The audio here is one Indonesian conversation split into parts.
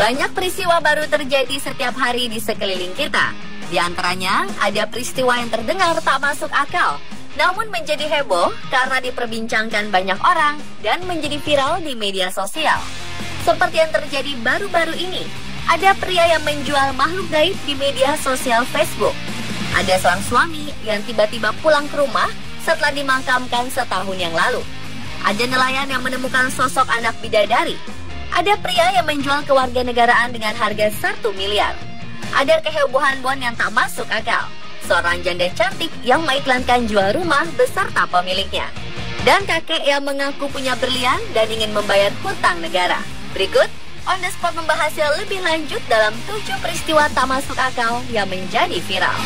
Banyak peristiwa baru terjadi setiap hari di sekeliling kita. Di antaranya, ada peristiwa yang terdengar tak masuk akal, namun menjadi heboh karena diperbincangkan banyak orang dan menjadi viral di media sosial. Seperti yang terjadi baru-baru ini, ada pria yang menjual makhluk gaib di media sosial Facebook. Ada seorang suami yang tiba-tiba pulang ke rumah setelah dimakamkan setahun yang lalu. Ada nelayan yang menemukan sosok anak bidadari. Ada pria yang menjual kewarganegaraan dengan harga 1 miliar. Ada kehebohan bon yang tak masuk akal. Seorang janda cantik yang mengiklankan jual rumah beserta pemiliknya. Dan kakek yang mengaku punya berlian dan ingin membayar hutang negara. Berikut, On The Spot membahasnya lebih lanjut dalam 7 peristiwa tak masuk akal yang menjadi viral.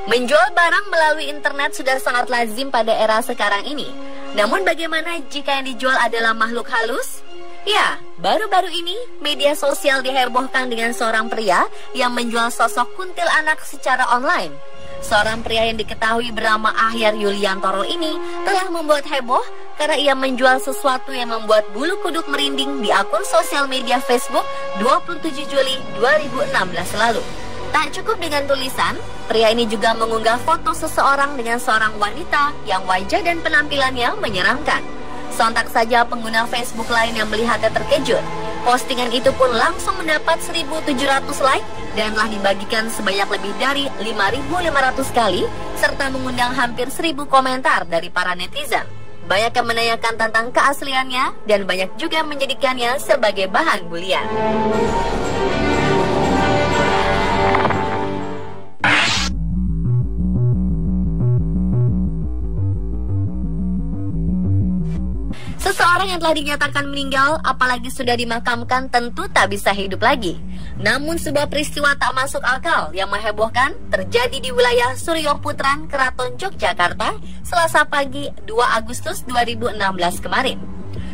Menjual barang melalui internet sudah sangat lazim pada era sekarang ini. Namun bagaimana jika yang dijual adalah makhluk halus? Ya, baru-baru ini media sosial dihebohkan dengan seorang pria yang menjual sosok kuntil anak secara online. Seorang pria yang diketahui bernama Ahyar Yuliantoro ini telah membuat heboh karena ia menjual sesuatu yang membuat bulu kuduk merinding di akun sosial media Facebook 27 Juli 2016 lalu. Tak cukup dengan tulisan, pria ini juga mengunggah foto seseorang dengan seorang wanita yang wajah dan penampilannya menyeramkan. Sontak saja pengguna Facebook lain yang melihatnya terkejut. Postingan itu pun langsung mendapat 1.700 like dan telah dibagikan sebanyak lebih dari 5.500 kali serta mengundang hampir 1.000 komentar dari para netizen. Banyak yang menanyakan tentang keasliannya dan banyak juga menjadikannya sebagai bahan bulian. Seseorang yang telah dinyatakan meninggal, apalagi sudah dimakamkan, tentu tak bisa hidup lagi. Namun sebuah peristiwa tak masuk akal yang menghebohkan terjadi di wilayah Suryoputran, Keraton Yogyakarta, Selasa pagi 2 Agustus 2016 kemarin.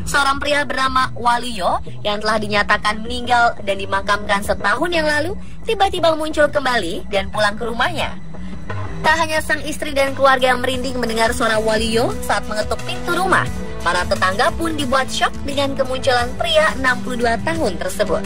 Seorang pria bernama Waluyo yang telah dinyatakan meninggal dan dimakamkan setahun yang lalu, tiba-tiba muncul kembali dan pulang ke rumahnya. Tak hanya sang istri dan keluarga yang merinding mendengar suara Waluyo saat mengetuk pintu rumah, para tetangga pun dibuat syok dengan kemunculan pria 62 tahun tersebut.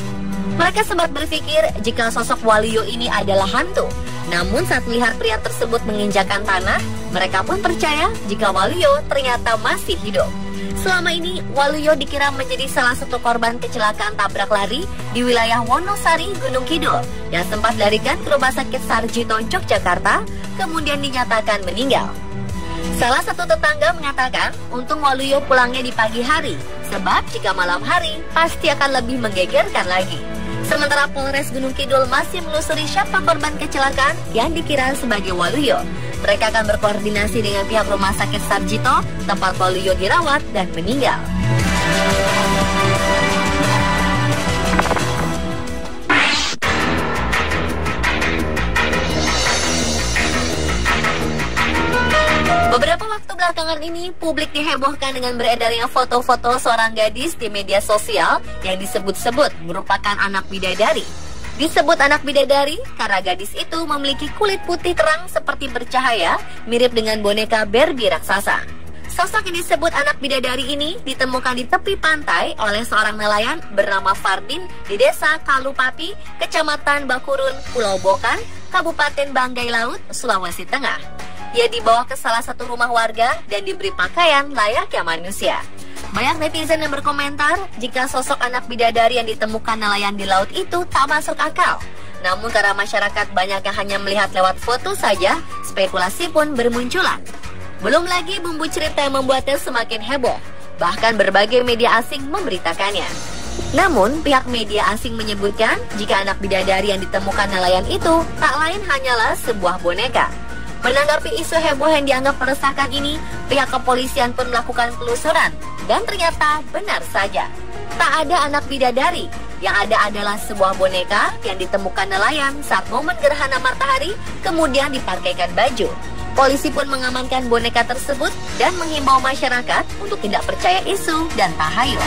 Mereka sempat berpikir jika sosok Waluyo ini adalah hantu. Namun saat melihat pria tersebut menginjakan tanah, mereka pun percaya jika Waluyo ternyata masih hidup. Selama ini, Waluyo dikira menjadi salah satu korban kecelakaan tabrak lari di wilayah Wonosari, Gunung Kidul, yang sempat dilarikan ke Rumah Sakit Sarjito, Yogyakarta, kemudian dinyatakan meninggal. Salah satu tetangga mengatakan, untung Waluyo pulangnya di pagi hari, sebab jika malam hari, pasti akan lebih menggegerkan lagi. Sementara Polres Gunung Kidul masih menelusuri siapa korban kecelakaan yang dikira sebagai Waluyo. Mereka akan berkoordinasi dengan pihak Rumah Sakit Sarjito, tempat Waluyo dirawat dan meninggal. Beberapa waktu belakangan ini, publik dihebohkan dengan beredarnya foto-foto seorang gadis di media sosial yang disebut-sebut merupakan anak bidadari. Disebut anak bidadari karena gadis itu memiliki kulit putih terang seperti bercahaya, mirip dengan boneka Barbie raksasa. Sosok yang disebut anak bidadari ini ditemukan di tepi pantai oleh seorang nelayan bernama Fardin di desa Kalupati, Kecamatan Bakurun, Pulau Bokan, Kabupaten Banggai Laut, Sulawesi Tengah. Ia dibawa ke salah satu rumah warga dan diberi pakaian layaknya manusia. Banyak netizen yang berkomentar jika sosok anak bidadari yang ditemukan nelayan di laut itu tak masuk akal. Namun karena masyarakat banyak yang hanya melihat lewat foto saja, spekulasi pun bermunculan. Belum lagi bumbu cerita yang membuatnya semakin heboh. Bahkan berbagai media asing memberitakannya. Namun, pihak media asing menyebutkan jika anak bidadari yang ditemukan nelayan itu tak lain hanyalah sebuah boneka. Menanggapi isu heboh yang dianggap meresahkan ini, pihak kepolisian pun melakukan penelusuran. Dan ternyata benar saja, tak ada anak bidadari. Yang ada adalah sebuah boneka yang ditemukan nelayan saat momen gerhana matahari, kemudian dipakaikan baju. Polisi pun mengamankan boneka tersebut dan menghimbau masyarakat untuk tidak percaya isu dan tahayul.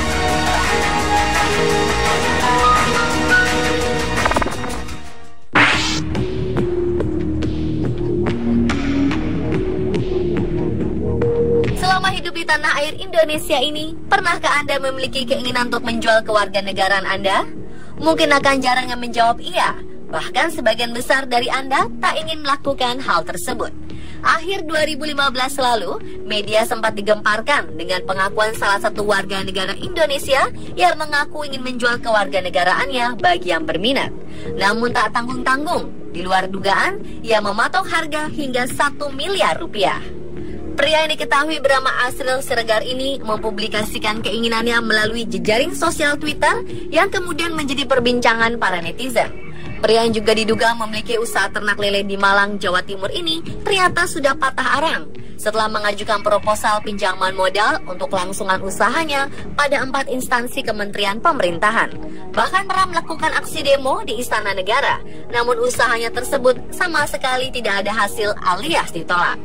hidup di tanah air Indonesia ini, pernahkah Anda memiliki keinginan untuk menjual kewarganegaraan Anda? Mungkin akan jarang yang menjawab iya. Bahkan sebagian besar dari Anda tak ingin melakukan hal tersebut. Akhir 2015 lalu, media sempat digemparkan dengan pengakuan salah satu warga negara Indonesia yang mengaku ingin menjual kewarganegaraannya bagi yang berminat. Namun tak tanggung-tanggung, di luar dugaan, ia mematok harga hingga 1 miliar rupiah. Pria yang diketahui bernama Asril Siregar ini mempublikasikan keinginannya melalui jejaring sosial Twitter yang kemudian menjadi perbincangan para netizen. Pria yang juga diduga memiliki usaha ternak lele di Malang, Jawa Timur ini ternyata sudah patah arang setelah mengajukan proposal pinjaman modal untuk kelangsungan usahanya pada 4 instansi kementerian pemerintahan. Bahkan pernah melakukan aksi demo di Istana Negara, namun usahanya tersebut sama sekali tidak ada hasil alias ditolak.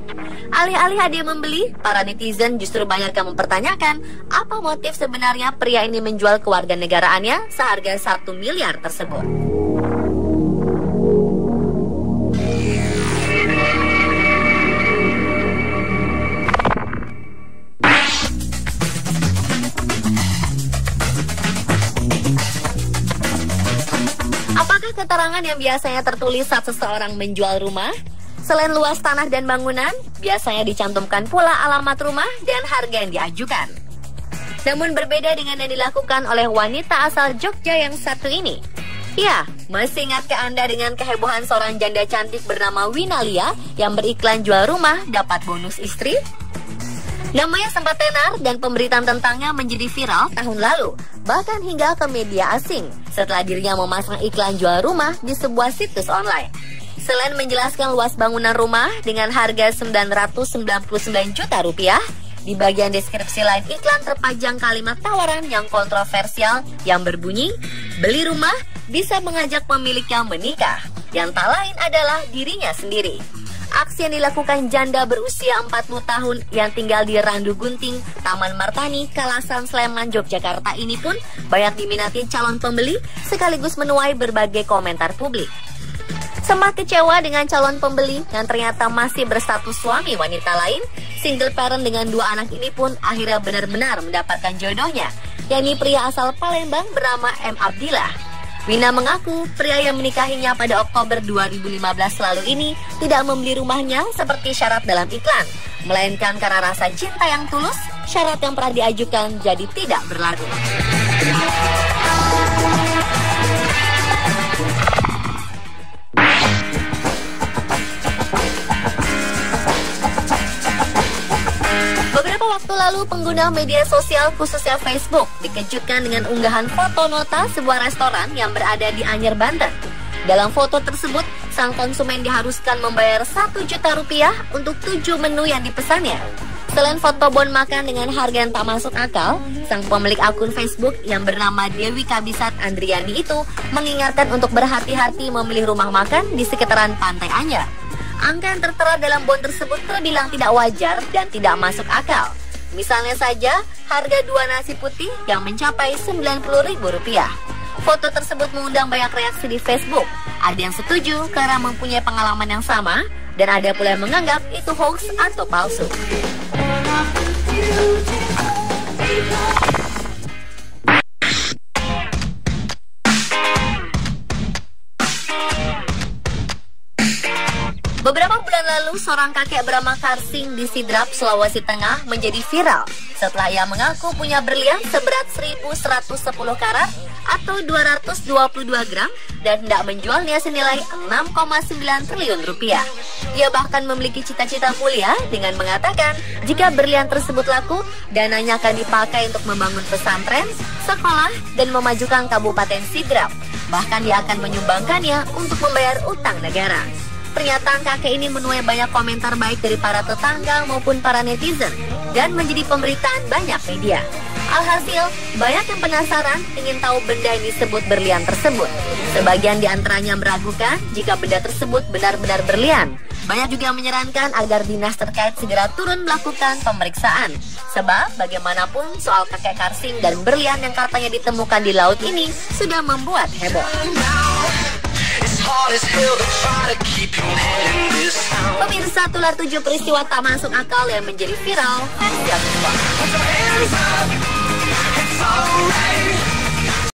Alih-alih ada yang membeli, para netizen justru banyak yang mempertanyakan apa motif sebenarnya pria ini menjual kewarganegaraannya seharga 1 miliar tersebut. Apakah keterangan yang biasanya tertulis saat seseorang menjual rumah? Selain luas tanah dan bangunan, biasanya dicantumkan pula alamat rumah dan harga yang diajukan. Namun berbeda dengan yang dilakukan oleh wanita asal Jogja yang satu ini. Ya, masih ingatkah Anda dengan kehebohan seorang janda cantik bernama Winalia yang beriklan jual rumah dapat bonus istri? Namanya sempat tenar dan pemberitaan tentangnya menjadi viral tahun lalu, bahkan hingga ke media asing setelah dirinya memasang iklan jual rumah di sebuah situs online. Selain menjelaskan luas bangunan rumah dengan harga 999 juta rupiah, di bagian deskripsi lain iklan terpajang kalimat tawaran yang kontroversial yang berbunyi, beli rumah bisa mengajak pemiliknya menikah, yang tak lain adalah dirinya sendiri. Aksi yang dilakukan janda berusia 40 tahun yang tinggal di Randu Gunting, Taman Martani, Kalasan, Sleman, Yogyakarta ini pun banyak diminati calon pembeli sekaligus menuai berbagai komentar publik. Sempat kecewa dengan calon pembeli yang ternyata masih berstatus suami wanita lain, single parent dengan 2 anak ini pun akhirnya benar-benar mendapatkan jodohnya, yakni pria asal Palembang bernama M. Abdillah. Wina mengaku pria yang menikahinya pada Oktober 2015 lalu ini tidak membeli rumahnya seperti syarat dalam iklan, melainkan karena rasa cinta yang tulus, syarat yang pernah diajukan jadi tidak berlaku. Beberapa waktu lalu pengguna media sosial khususnya Facebook dikejutkan dengan unggahan foto nota sebuah restoran yang berada di Anyer, Banten. Dalam foto tersebut, sang konsumen diharuskan membayar 1 juta rupiah untuk 7 menu yang dipesannya. Selain foto bon makan dengan harga yang tak masuk akal, sang pemilik akun Facebook yang bernama Dewi Kabisat Andriani itu mengingatkan untuk berhati-hati memilih rumah makan di sekitaran Pantai Anyer. Angka yang tertera dalam bon tersebut terbilang tidak wajar dan tidak masuk akal. Misalnya saja, harga 2 nasi putih yang mencapai Rp90.000. Foto tersebut mengundang banyak reaksi di Facebook. Ada yang setuju karena mempunyai pengalaman yang sama, dan ada pula yang menganggap itu hoax atau palsu. Beberapa bulan lalu, seorang kakek bernama Karsing di Sidrap, Sulawesi Tengah menjadi viral setelah ia mengaku punya berlian seberat 1.110 karat atau 222 gram dan hendak menjualnya senilai 6,9 triliun rupiah. Ia bahkan memiliki cita-cita mulia dengan mengatakan jika berlian tersebut laku, dananya akan dipakai untuk membangun pesantren, sekolah, dan memajukan Kabupaten Sidrap. Bahkan dia akan menyumbangkannya untuk membayar utang negara. Pernyataan kakek ini menuai banyak komentar baik dari para tetangga maupun para netizen dan menjadi pemberitaan banyak media. Alhasil, banyak yang penasaran ingin tahu benda yang disebut berlian tersebut. Sebagian di antaranya meragukan jika benda tersebut benar-benar berlian. Banyak juga yang menyarankan agar dinas terkait segera turun melakukan pemeriksaan. Sebab bagaimanapun soal kakek Karsing dan berlian yang katanya ditemukan di laut ini sudah membuat heboh. Pemirsa, Tertular 7 peristiwa tak masuk akal yang menjadi viral. Versi aktual.